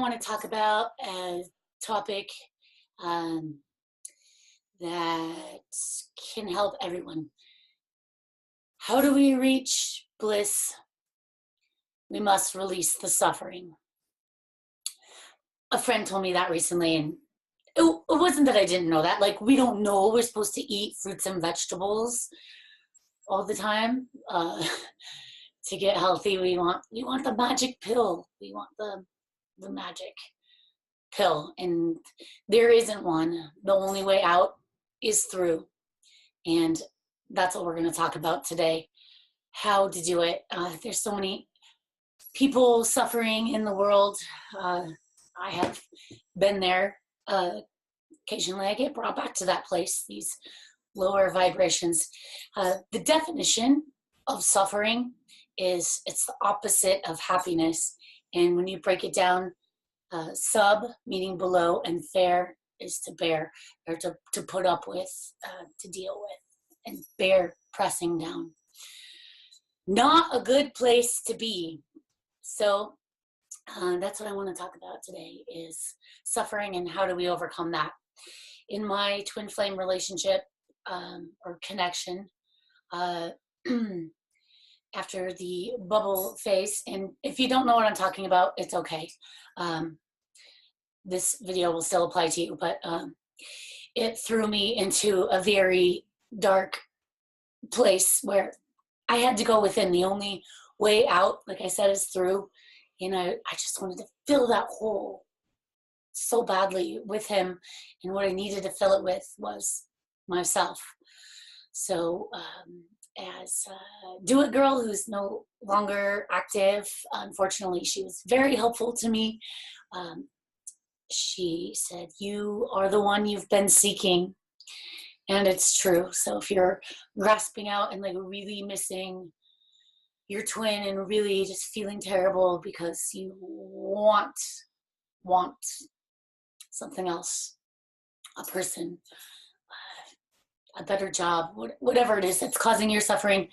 want to talk about a topic um, that can help everyone. How do we reach bliss? We must release the suffering. A friend told me that recently, and it wasn't that I didn't know that. Like, we don't know we're supposed to eat fruits and vegetables all the time. To get healthy, we want the magic pill. We want the magic pill, and there isn't one. The only way out is through, and that's what we're going to talk about today. How to do it. There's so many people suffering in the world. I have been there. Occasionally I get brought back to that place, these lower vibrations. The definition of suffering is it's the opposite of happiness. And when you break it down, sub meaning below, and fair is to bear, or to put up with, to deal with, and bear, pressing down. Not a good place to be. So that's what I want to talk about today, is suffering and how do we overcome that. In my twin flame relationship, or connection, after the bubble phase, and if you don't know what I'm talking about, it's okay. This video will still apply to you, but it threw me into a very dark place where I had to go within. The only way out, like I said, is through. And I just wanted to fill that hole so badly with him. And what I needed to fill it with was myself. So as a do-it girl who's no longer active, unfortunately, she was very helpful to me. She said, "You are the one you've been seeking." And it's true. So if you're grasping out and like really missing your twin and really just feeling terrible because you want something else, a person, a better job, whatever it is that's causing your suffering,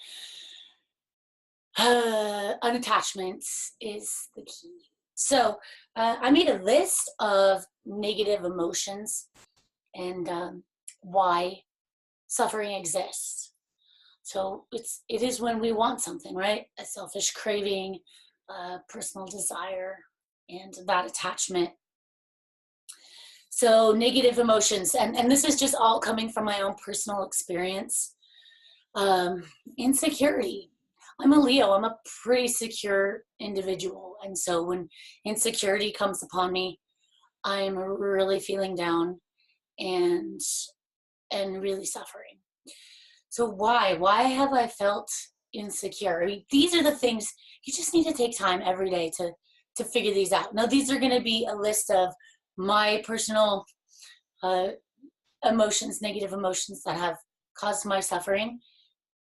unattachment is the key. So I made a list of negative emotions and why suffering exists. So it is when we want something, right? A selfish craving, personal desire, and that attachment. So negative emotions, and this is just all coming from my own personal experience. Insecurity. I'm a Leo. I'm a pretty secure individual. And so when insecurity comes upon me, I'm really feeling down and really suffering. So why have I felt insecure? I mean, these are the things you just need to take time every day to figure these out. Now, these are going to be a list of my personal emotions, negative emotions that have caused my suffering.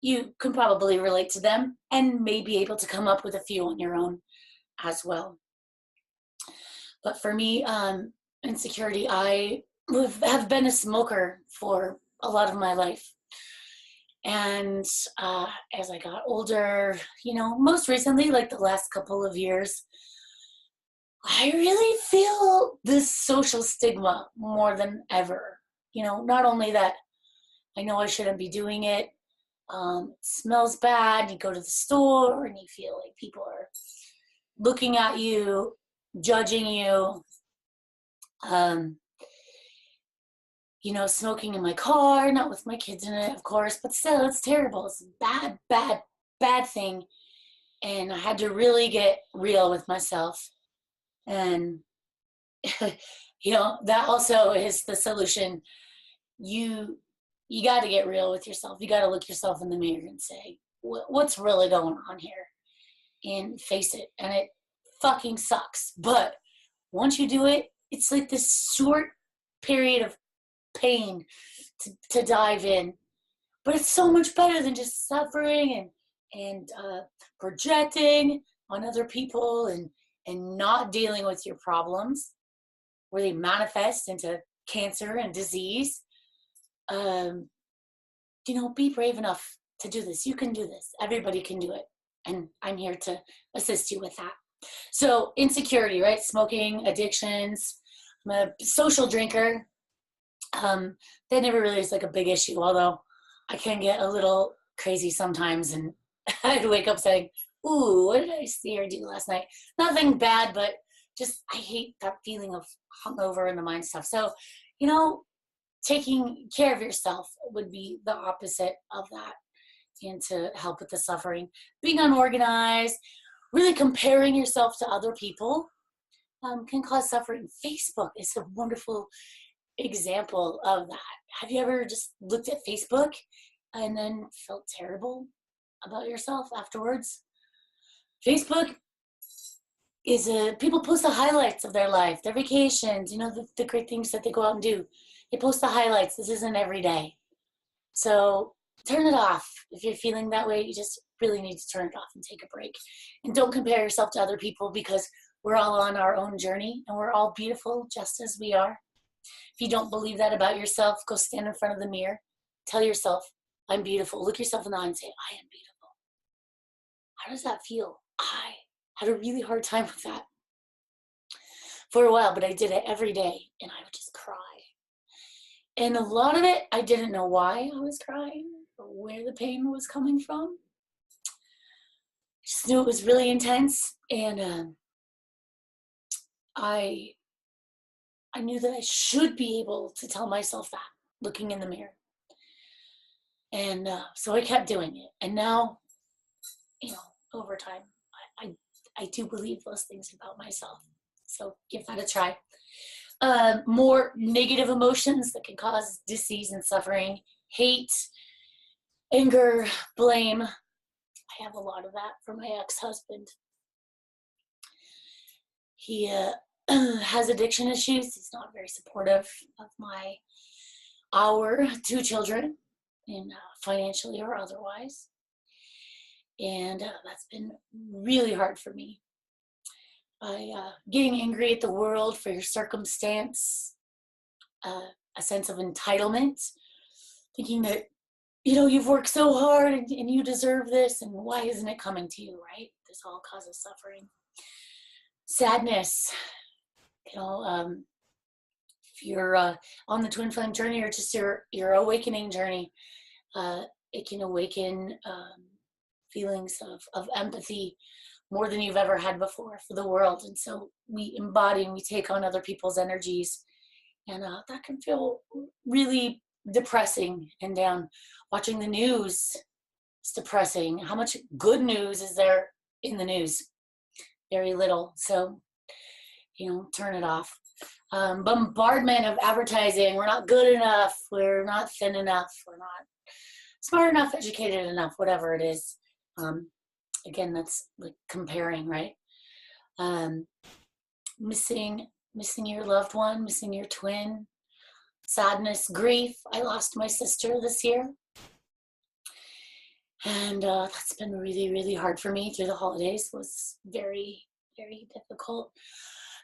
You can probably relate to them and may be able to come up with a few on your own as well. But for me, insecurity, I have been a smoker for a lot of my life. And as I got older, most recently, like the last couple of years, I really feel this social stigma more than ever. Not only that I know I shouldn't be doing it, it smells bad, you go to the store and you feel like people are looking at you, judging you. Smoking in my car, not with my kids in it, of course, but still, it's terrible. It's a bad thing. And I had to really get real with myself. And, that also is the solution. You got to get real with yourself. You got to look yourself in the mirror and say, what's really going on here? And face it. And it fucking sucks. But once you do it, it's like this short period of pain to dive in, but it's so much better than just suffering and projecting on other people and not dealing with your problems where they manifest into cancer and disease. Be brave enough to do this. You can do this. Everybody can do it, and I'm here to assist you with that. So insecurity, right? Smoking, addictions. I'm a social drinker. That never really is like a big issue, although I can get a little crazy sometimes, and I'd wake up saying, ooh, what did I see or do last night? Nothing bad, but just I hate that feeling of hungover in the mind stuff. So, you know, taking care of yourself would be the opposite of that, and to help with the suffering. Being unorganized, really comparing yourself to other people can cause suffering. Facebook is a wonderful example of that. Have you ever just looked at Facebook and then felt terrible about yourself afterwards? Facebook is people post the highlights of their life, their vacations, you know, the great things that they go out and do. They post the highlights. This isn't every day. So turn it off. If you're feeling that way, you just really need to turn it off and take a break. And don't compare yourself to other people, because we're all on our own journey and we're all beautiful just as we are. If you don't believe that about yourself, go stand in front of the mirror. Tell yourself, I'm beautiful. Look yourself in the eye and say, I am beautiful. How does that feel? I had a really hard time with that for a while, but I did it every day and I would just cry. And a lot of it, I didn't know why I was crying or where the pain was coming from. I just knew it was really intense, and I knew that I should be able to tell myself that, looking in the mirror. And so I kept doing it. And now, you know, over time, I do believe those things about myself. So give that a try. More negative emotions that can cause disease and suffering: hate, anger, blame. I have a lot of that from my ex-husband. He has addiction issues. He's not very supportive of our two children, and financially or otherwise. And that's been really hard for me. Getting angry at the world for your circumstance, a sense of entitlement, thinking that, you know, you've worked so hard and you deserve this, and why isn't it coming to you, right? This all causes suffering. Sadness, you know, if you're on the twin flame journey, or just your awakening journey, it can awaken feelings of empathy more than you've ever had before for the world. And so we embody and we take on other people's energies, and that can feel really depressing and down. Watching the news is depressing. How much good news is there in the news? Very little. So, you know, turn it off. Bombardment of advertising. We're not good enough. We're not thin enough. We're not smart enough, educated enough, whatever it is. Again, that's like comparing, right? Missing your loved one, missing your twin, sadness, grief. I lost my sister this year, and that's been really, really hard for me through the holidays. It was very, very difficult.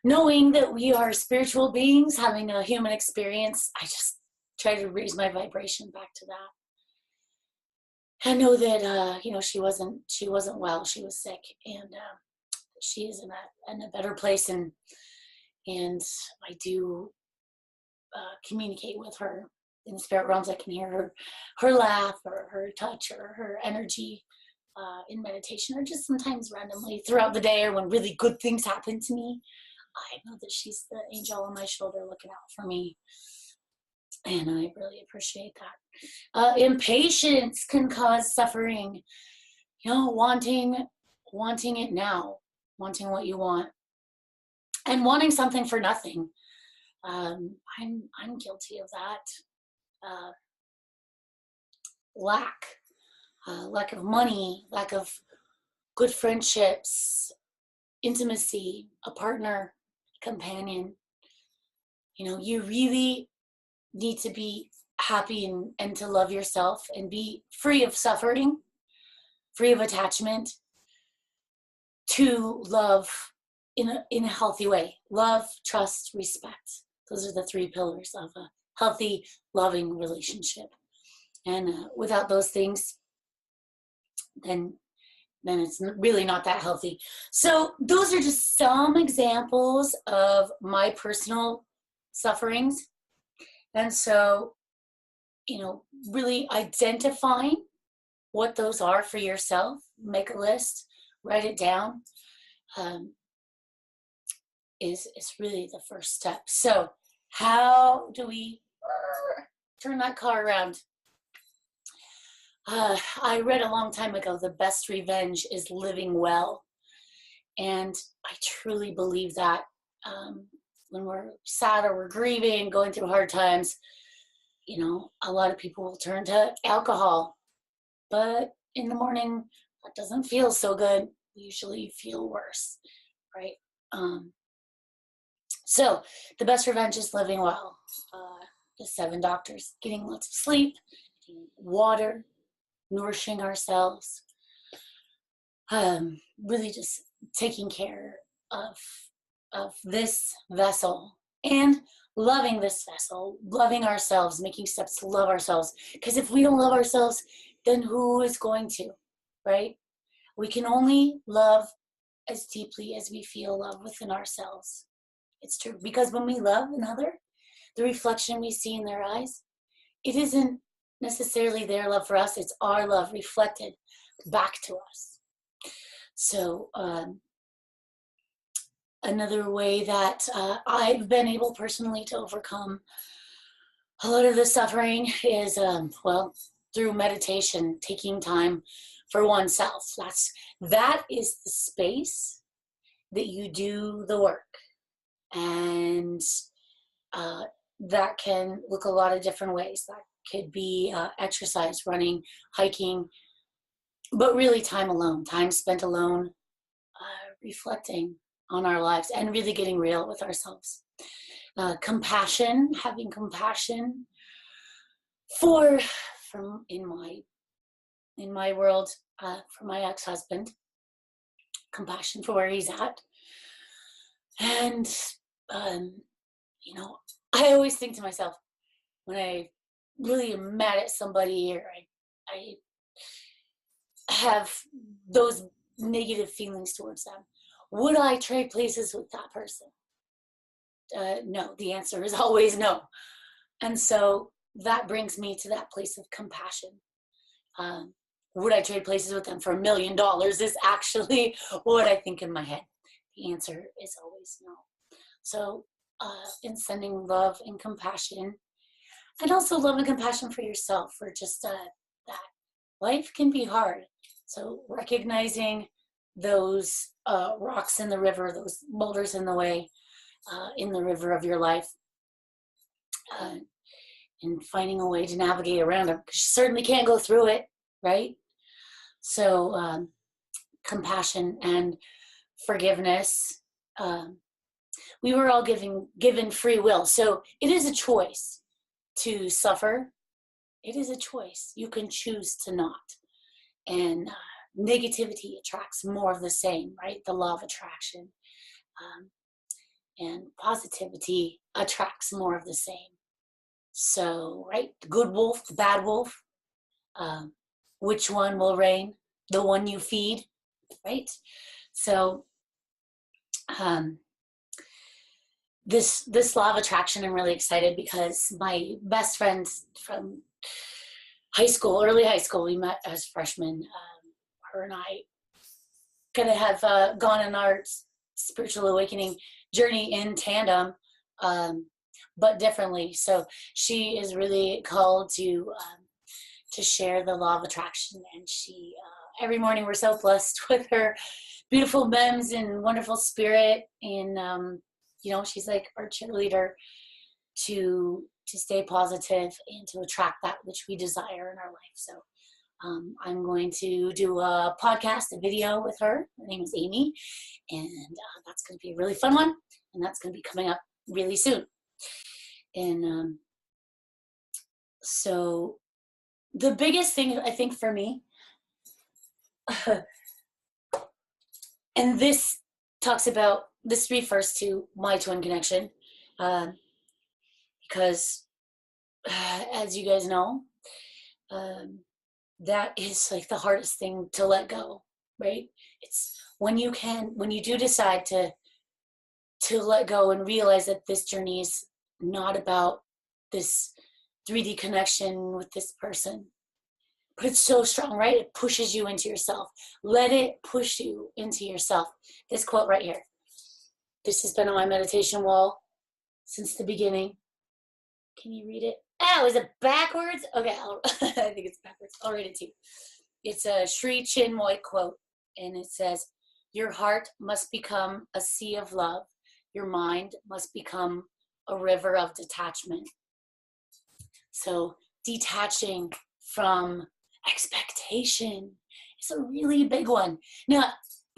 Knowing that we are spiritual beings having a human experience, I just try to raise my vibration back to that. I know that you know, she wasn't well. She was sick, and she is in a better place, and I do communicate with her in the spirit realms. I can hear her laugh, or her touch, or her energy in meditation, or just sometimes randomly throughout the day, or when really good things happen to me. I know that she's the angel on my shoulder looking out for me, and I really appreciate that. Impatience can cause suffering. You know, wanting it now, wanting what you want, and wanting something for nothing. I'm guilty of that. Lack of money, lack of good friendships, intimacy, a partner, companion. You know, you really need to be happy and to love yourself and be free of suffering, free of attachment, to love in a healthy way. Love, trust, respect. Those are the three pillars of a healthy, loving relationship. And without those things, then then it's really not that healthy. So those are just some examples of my personal sufferings. And so, you know, really identifying what those are for yourself, make a list, write it down, is really the first step. So how do we turn that car around? I read a long time ago, the best revenge is living well. And I truly believe that when we're sad or we're grieving, going through hard times, you know, a lot of people will turn to alcohol. But in the morning, that doesn't feel so good. We usually feel worse, right? So the best revenge is living well. The 7 doctors, getting lots of sleep, water, nourishing ourselves, really just taking care of this vessel and loving this vessel, loving ourselves, making steps to love ourselves. Because if we don't love ourselves, then who is going to, right? We can only love as deeply as we feel love within ourselves. It's true. Because when we love another, the reflection we see in their eyes, it isn't necessarily their love for us, it's our love reflected back to us. So another way that I've been able personally to overcome a lot of the suffering is, well, through meditation, taking time for oneself. That is the space that you do the work. And that can look a lot of different ways. That could be exercise, running, hiking, but really time alone, time spent alone, reflecting on our lives and really getting real with ourselves. Compassion, having compassion in my world, for my ex-husband, compassion for where he's at. And, you know, I always think to myself, when I really am mad at somebody or I have those negative feelings towards them, would I trade places with that person? No, the answer is always no. And so that brings me to that place of compassion. Would I trade places with them for $1 million is actually what I think in my head. The answer is always no. So in sending love and compassion, and also love and compassion for yourself, for just that life can be hard. So recognizing those rocks in the river, those boulders in the way, in the river of your life, and finding a way to navigate around them, because you certainly can't go through it, right? So compassion and forgiveness. We were all given free will, so it is a choice to suffer. It is a choice. You can choose to not. And negativity attracts more of the same, right? The law of attraction. And positivity attracts more of the same. So, right, the good wolf, the bad wolf, which one will reign? The one you feed, right? So this law of attraction, I'm really excited because my best friend from high school, early high school, we met as freshmen. Her and I kind of have gone on our spiritual awakening journey in tandem, but differently. So she is really called to share the law of attraction, and she every morning we're so blessed with her beautiful memes and wonderful spirit, and you know, she's like our cheerleader to stay positive and to attract that which we desire in our life. So I'm going to do a podcast, a video with her. Her name is Amy, and that's going to be a really fun one, and that's going to be coming up really soon. And so the biggest thing I think for me, and this refers to my twin connection, because as you guys know, that is like the hardest thing to let go. right? It's when you do decide to let go and realize that this journey is not about this 3D connection with this person. But it's so strong, right? It pushes you into yourself. Let it push you into yourself. This quote right here. This has been on my meditation wall since the beginning. Can you read it? Oh, is it backwards? Okay, I think it's backwards. I'll read it to you. It's a Sri Chinmoy quote, and it says, "Your heart must become a sea of love. Your mind must become a river of detachment." So detaching from expectation is a really big one. Now,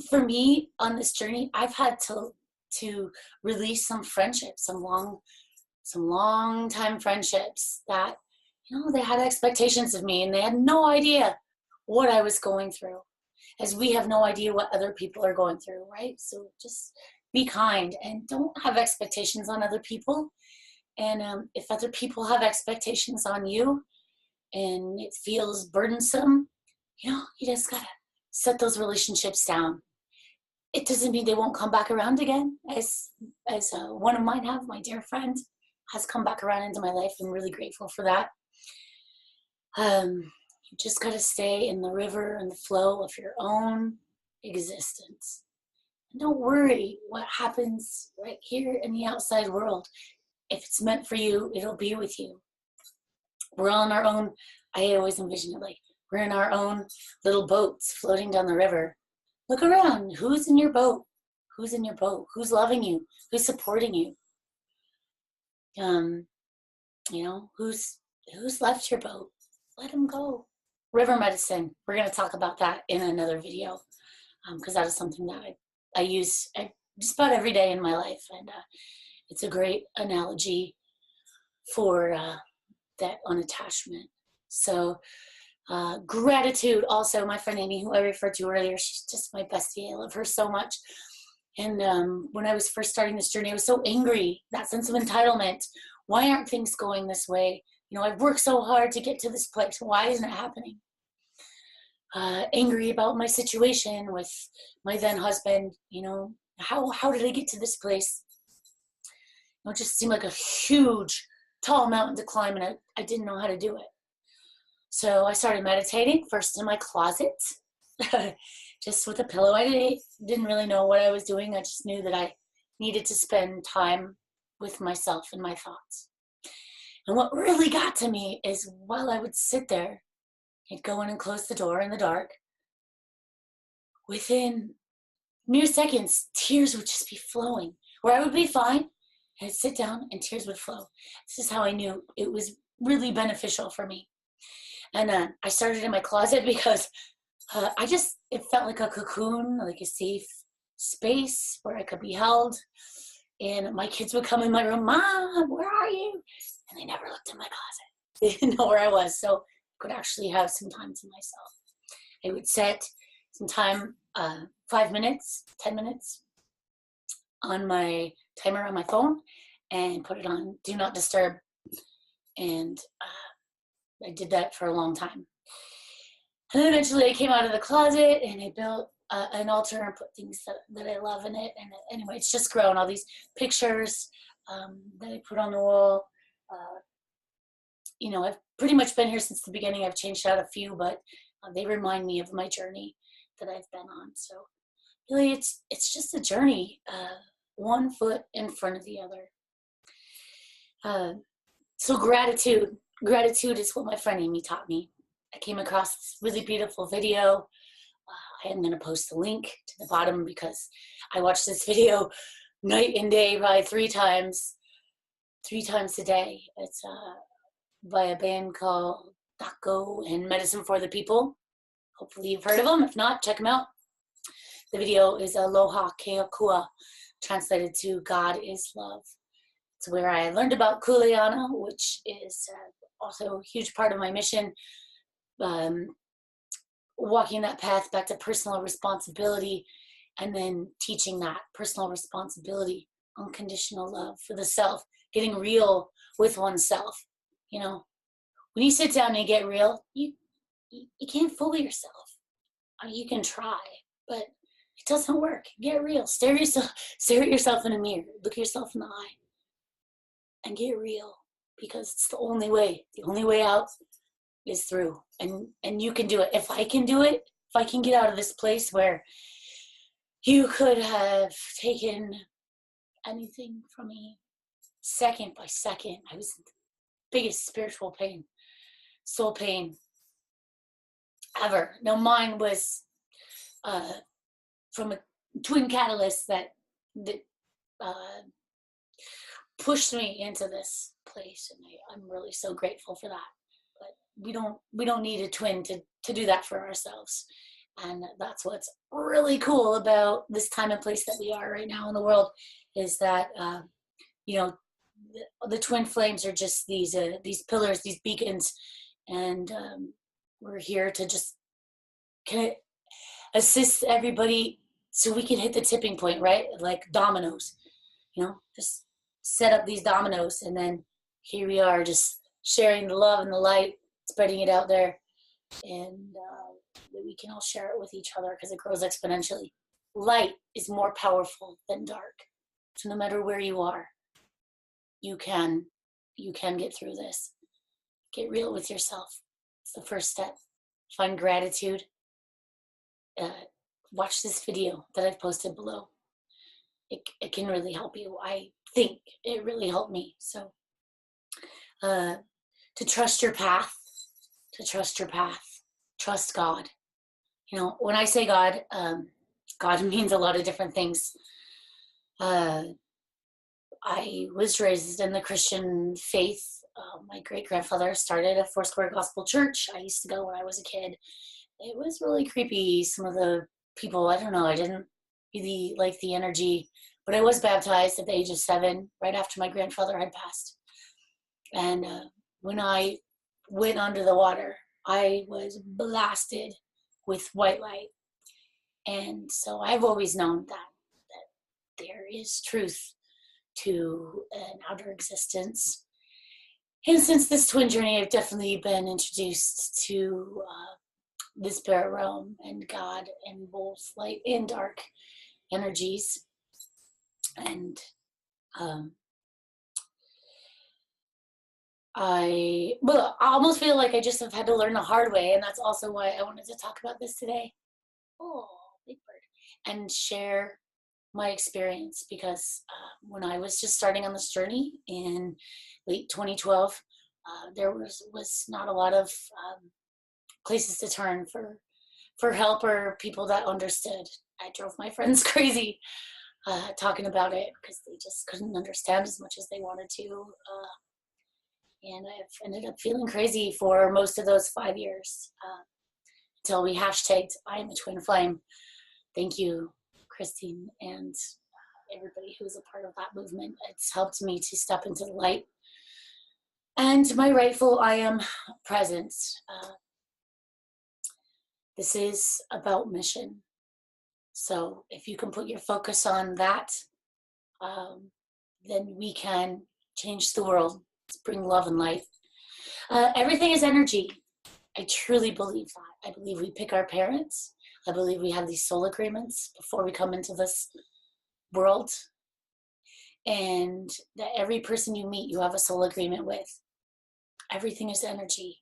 for me on this journey, I've had to release some friendships, some long time friendships that, they had expectations of me and they had no idea what I was going through, as we have no idea what other people are going through, right? So just be kind and don't have expectations on other people. And if other people have expectations on you and it feels burdensome, you just gotta set those relationships down. It doesn't mean they won't come back around again, as one of mine have. My dear friend has come back around into my life. I'm really grateful for that. You just gotta stay in the river and the flow of your own existence. And don't worry what happens right here in the outside world. If it's meant for you, it'll be with you. We're on our own. I always envision it like we're in our own little boats floating down the river. Look around. Who's in your boat? Who's in your boat? Who's loving you? Who's supporting you? Who's left your boat? Let them go. River medicine. We're going to talk about that in another video, because that is something that I use just about every day in my life, and it's a great analogy for that unattachment. So gratitude also. My friend Amy, who I referred to earlier, she's just my bestie. I love her so much. And when I was first starting this journey, I was so angry, that sense of entitlement. Why aren't things going this way? I've worked so hard to get to this place. Why isn't it happening? Angry about my situation with my then husband. How did I get to this place? It just seemed like a huge, tall mountain to climb, and I didn't know how to do it. So I started meditating, first in my closet, just with a pillow. I didn't really know what I was doing. I just knew that I needed to spend time with myself and my thoughts. And what really got to me is while I would sit there, I'd go in and close the door in the dark. Within mere seconds, tears would just be flowing. Where I would be fine, I'd sit down and tears would flow. This is how I knew it was really beneficial for me. And I started in my closet because it felt like a cocoon, like a safe space where I could be held. And my kids would come in my room, "Mom, where are you?" And they never looked in my closet. They didn't know where I was, so I could actually have some time to myself. I would set some time, 5 minutes, 10 minutes on my timer on my phone and put it on Do Not Disturb. And I did that for a long time. And then eventually I came out of the closet and I built an altar and put things that I love in it. And anyway, it's just grown. All these pictures that I put on the wall. I've pretty much been here since the beginning. I've changed out a few, but they remind me of my journey that I've been on. So really, it's just a journey, one foot in front of the other. So gratitude is what my friend Amy taught me. I came across this really beautiful video. I am going to post the link to the bottom because I watched this video night and day, probably three times a day. It's by a band called Nahko and Medicine for the People. Hopefully you've heard of them. If not, check them out. The video is Aloha Akua, translated to God is Love. It's where I learned about Kuleana, which is also a huge part of my mission. Walking that path back to personal responsibility, and then teaching that personal responsibility, unconditional love for the self, getting real with oneself. When you sit down and you get real, you can't fool yourself. You can try, but it doesn't work. Get real. Stare at yourself in a mirror. Look yourself in the eye and get real, because it's the only way. The only way out is through. And you can do it. If I can do it, if I can get out of this place where you could have taken anything from me second by second, I was in the biggest spiritual pain, soul pain ever. Now mine was from a twin catalyst that uh, pushed me into this place, and I'm really so grateful for that. But we don't need a twin to do that for ourselves, and that's what's really cool about this time and place that we are right now in the world, is that you know, the twin flames are just these pillars, these beacons, and we're here to just kind of assist everybody so we can hit the tipping point, right? Like dominoes, just set up these dominoes, and then here we are, just sharing the love and the light, spreading it out there, and we can all share it with each other because it grows exponentially. Light is more powerful than dark, so no matter where you are, you can get through this. Get real with yourself. It's the first step. Find gratitude. Watch this video that I've posted below. It can really help you. I think it really helped me. So to trust your path, trust God. When I say God, God means a lot of different things. I was raised in the Christian faith. My great-grandfather started a Foursquare Gospel Church. I used to go when I was a kid. It was really creepy. Some of the people, I don't know, I didn't really like the energy, but I was baptized at the age of 7, right after my grandfather had passed. And when I went under the water, I was blasted with white light. And so I've always known that there is truth to an outer existence. And since this twin journey, I've definitely been introduced to the spirit realm and God, and both light and dark energies. And I almost feel like I just have had to learn the hard way, and that's also why I wanted to talk about this today. Oh, big bird. And share my experience, because when I was just starting on this journey in late 2012, there was not a lot of places to turn for help or people that understood. I drove my friends crazy talking about it, because they just couldn't understand as much as they wanted to. And I've ended up feeling crazy for most of those 5 years until we hashtagged I am a twin flame. Thank you, Christine, and everybody who's a part of that movement. It's helped me to step into the light and my rightful I am presence. This is about mission. So if you can put your focus on that, then we can change the world, bring love and light. Everything is energy. I truly believe that. I believe we pick our parents. I believe we have these soul agreements before we come into this world. And that every person you meet, you have a soul agreement with. Everything is energy.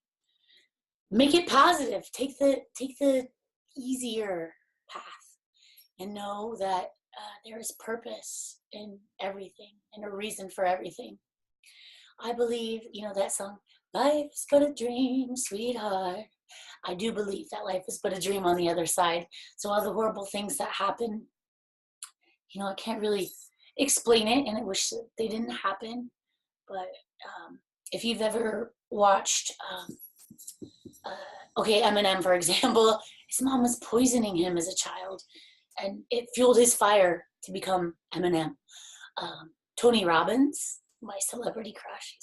Make it positive. Take the easier path, and know that there is purpose in everything and a reason for everything. I believe, that song, life's but a dream, sweetheart. I do believe that life is but a dream on the other side. So all the horrible things that happen, I can't really explain it, and I wish that they didn't happen. But if you've ever watched, Eminem, for example, his mom was poisoning him as a child, and it fueled his fire to become Eminem. Tony Robbins, my celebrity crush,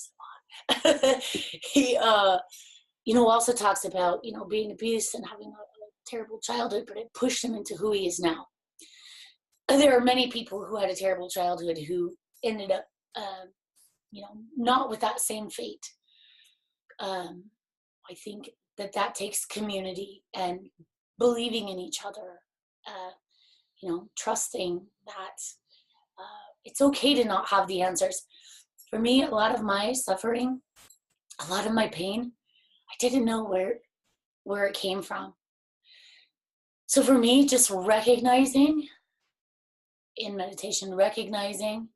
he also talks about, being abused and having a terrible childhood, but it pushed him into who he is now. There are many people who had a terrible childhood who ended up, not with that same fate. I think that takes community and believing in each other trusting that it's okay to not have the answers. For me, a lot of my suffering, a lot of my pain, I didn't know where it came from. So for me, just recognizing in meditation, recognizing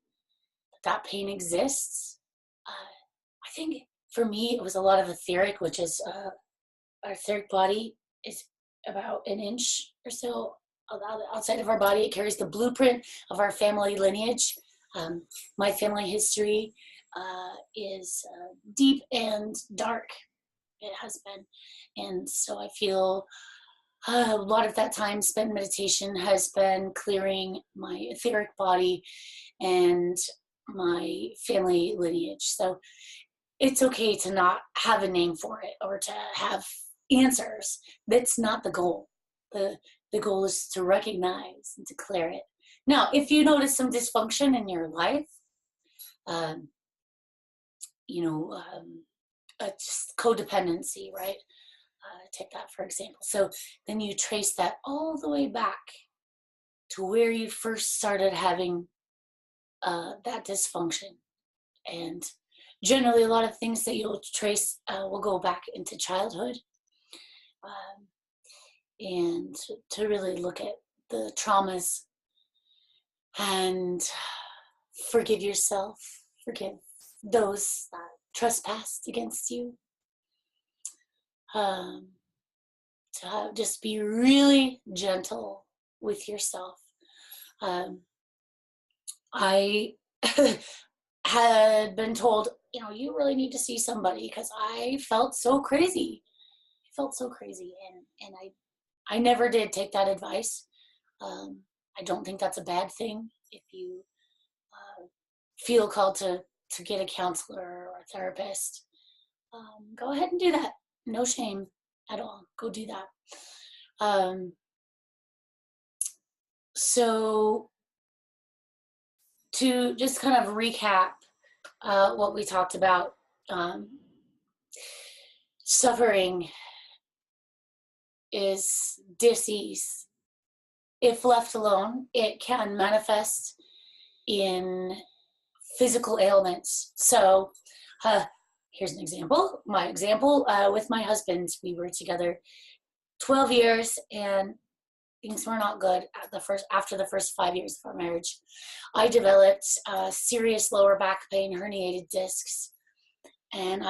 that pain exists. I think for me, it was a lot of etheric, which is our etheric body is about an inch or so outside of our body. It carries the blueprint of our family lineage. My family history is deep and dark. It has been. And so I feel a lot of that time spent in meditation has been clearing my etheric body and my family lineage. So it's okay to not have a name for it or to have answers. That's not the goal. The goal is to recognize and to clear it. Now, if you notice some dysfunction in your life, just codependency, right? Take that for example. So then you trace that all the way back to where you first started having that dysfunction. And generally a lot of things that you'll trace will go back into childhood. And to really look at the traumas and forgive yourself, forgive those that trespassed against you. To just be really gentle with yourself. I had been told, you really need to see somebody because I felt so crazy. And I never did take that advice. I don't think that's a bad thing. If you feel called to get a counselor or a therapist, go ahead and do that. No shame at all. Go do that. So to just kind of recap what we talked about, suffering is dis-ease. If left alone, it can manifest in physical ailments. So here's an example. My example with my husband, we were together 12 years and things were not good after the first 5 years of our marriage. I developed serious lower back pain, herniated discs, and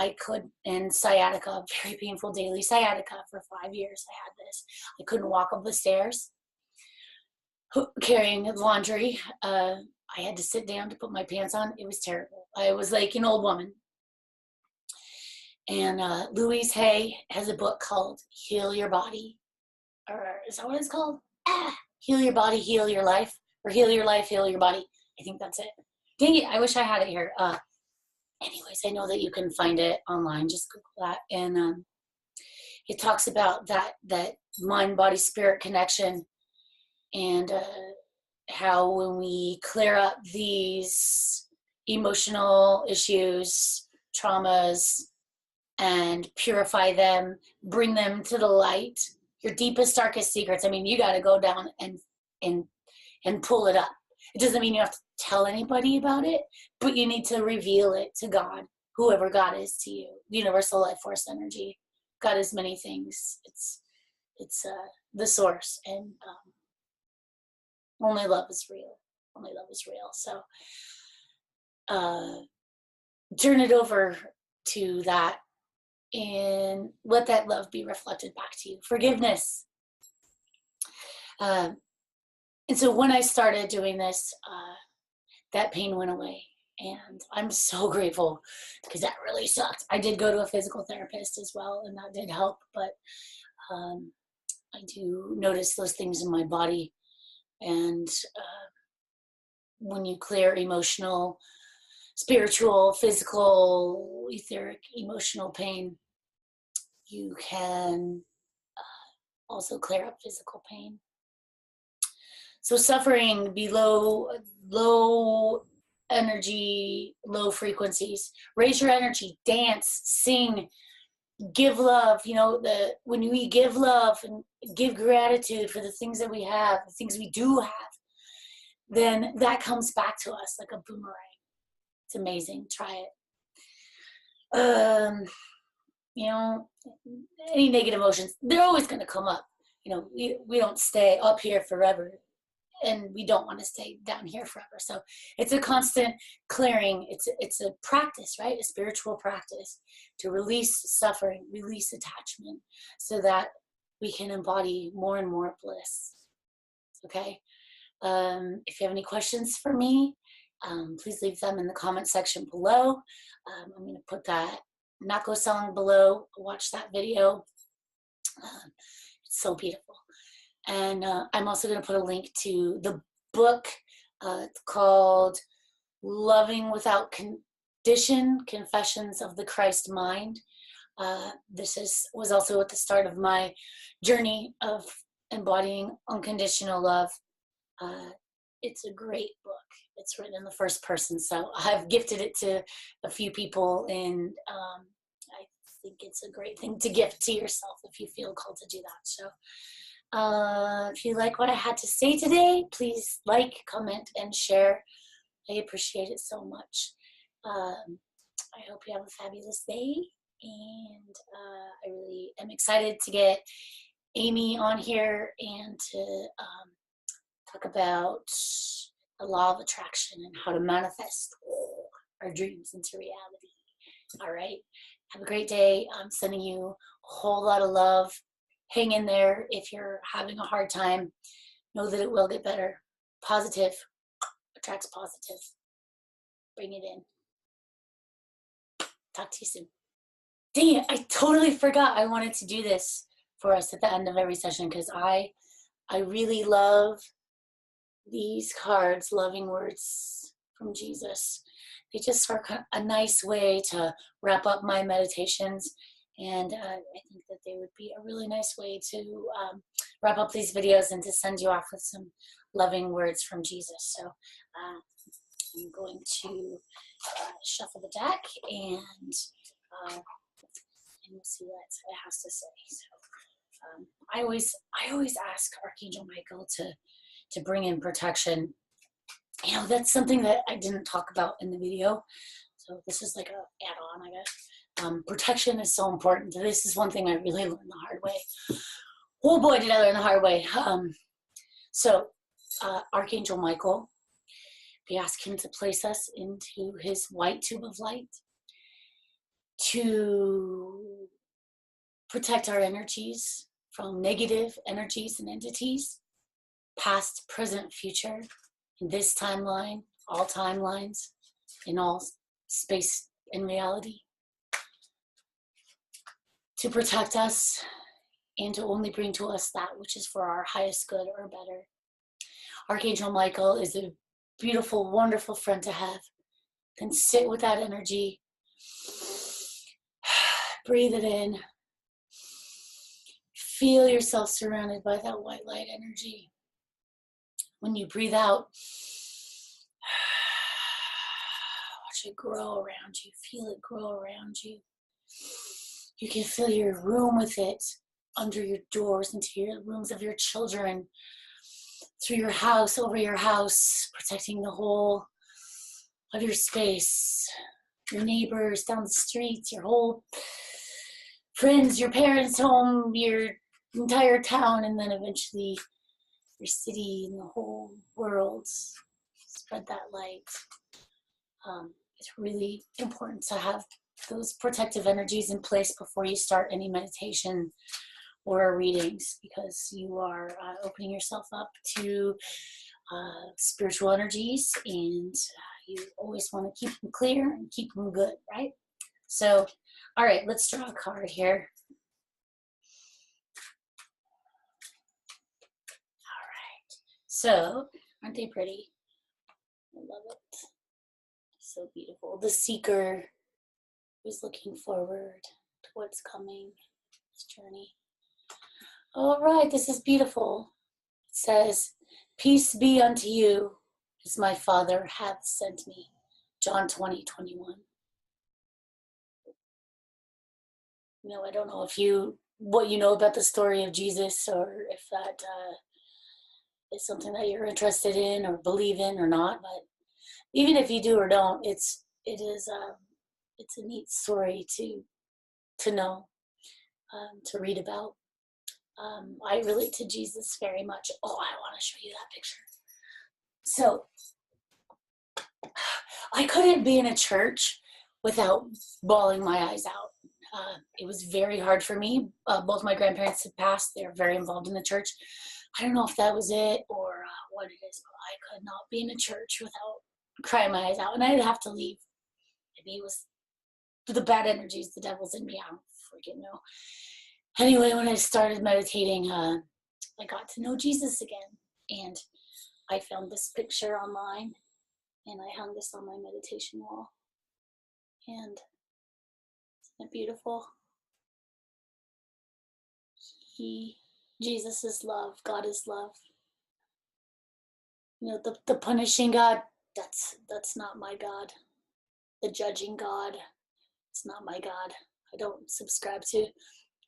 sciatica, very painful daily sciatica for 5 years. I had this. I couldn't walk up the stairs carrying laundry. I had to sit down to put my pants on. It was terrible. I was like an old woman. And Louise Hay has a book called Heal Your Body. Or is that what it's called? Heal Your Body, Heal Your Life. Or Heal Your Life, Heal Your Body. I think that's it. Dang it, I wish I had it here. Anyways, I know that you can find it online. Just Google that. And it talks about that mind, body, spirit connection. And how when we clear up these emotional issues, traumas, and purify them, bring them to the light, your deepest, darkest secrets. I mean, you got to go down and pull it up. It doesn't mean you have to tell anybody about it, but you need to reveal it to God, whoever God is to you, universal life force energy. God is many things. It's the source, and only love is real. Only love is real. So turn it over to that and let that love be reflected back to you. Forgiveness. And so when I started doing this, that pain went away. And I'm so grateful because that really sucked. I did go to a physical therapist as well, and that did help. But I do notice those things in my body. And when you clear emotional, spiritual, physical, etheric, emotional pain, you can also clear up physical pain. So suffering below low energy, low frequencies. Raise your energy, dance, sing, give love, you know, when we give love and give gratitude for the things that we have, the things we do have, then that comes back to us like a boomerang. It's amazing. Try it. You know, any negative emotions, they're always going to come up. You know, we don't stay up here forever, and we don't want to stay down here forever. So it's a constant clearing. It's a practice, right? A spiritual practice to release suffering, release attachment, so that we can embody more and more bliss. Okay. If you have any questions for me, please leave them in the comment section below. I'm going to put that Nahko song below. Watch that video. It's so beautiful. And I'm also going to put a link to the book. It's called Loving Without Condition, Confessions of the Christ Mind. This was also at the start of my journey of embodying unconditional love. It's a great book. It's written in the first person, so I've gifted it to a few people, and I think it's a great thing to gift to yourself if you feel called to do that. So if you like what I had to say today, please like, comment, and share. I appreciate it so much. I hope you have a fabulous day, and I really am excited to get Amy on here and to talk about the law of attraction and how to manifest our dreams into reality. All right. Have a great day. I'm sending you a whole lot of love. Hang in there. If you're having a hard time, know that it will get better. Positive attracts positive. Bring it in. Talk to you soon. Dang it, I totally forgot I wanted to do this for us at the end of every session, because I really love these cards, loving words from Jesus. They just are a nice way to wrap up my meditations, and I think that they would be a really nice way to wrap up these videos and to send you off with some loving words from Jesus. So I'm going to shuffle the deck, and we'll see what it has to say. So I always ask Archangel Michael to bring in protection. You know, that's something that I didn't talk about in the video, so this is like a add-on, I guess. Protection is so important. This is one thing I really learned the hard way. Oh boy, did I learn the hard way. So Archangel Michael, we ask him to place us into his white tube of light to protect our energies from negative energies and entities, past, present, future, in this timeline, all timelines, in all space and reality, to protect us and to only bring to us that which is for our highest good or better. Archangel Michael is a beautiful, wonderful friend to have. Then sit with that energy, breathe it in, feel yourself surrounded by that white light energy. When you breathe out, watch it grow around you. Feel it grow around you. You can fill your room with it, under your doors, into your rooms of your children, through your house, over your house, protecting the whole of your space, your neighbors down the street, your whole friends, your parents' home, your entire town, and then eventually your city and the whole world. Spread that light. It's really important to have those protective energies in place before you start any meditation or readings, because you are opening yourself up to spiritual energies, and you always want to keep them clear and keep them good, right? So, all right, let's draw a card here. All right, so aren't they pretty? I love it. So beautiful. The seeker who's looking forward to what's coming, this journey. All right, this is beautiful. It says, peace be unto you, as my Father hath sent me. John 20:21. I don't know what you know about the story of Jesus, or if that is something that you're interested in or believe in or not. But even if you do or don't, it's a neat story to know, to read about. I relate to Jesus very much. Oh, I want to show you that picture. So I couldn't be in a church without bawling my eyes out. It was very hard for me. Both my grandparents had passed. They were very involved in the church. I don't know if that was it or what it is, but I could not be in a church without crying my eyes out, and I'd have to leave. Maybe it was the bad energies, the devil's in me. I don't freaking know. Anyway, when I started meditating, I got to know Jesus again, and I found this picture online, and I hung this on my meditation wall. And isn't it beautiful? Jesus is love. God is love. The punishing God, that's not my God. The judging God, it's not my God. I don't subscribe to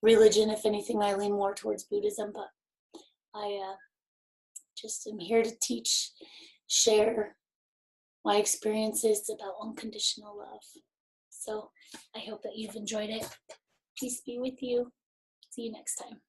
religion. If anything, I lean more towards Buddhism, but I just am here to teach, share my experiences about unconditional love. So I hope that you've enjoyed it. Peace be with you. See you next time.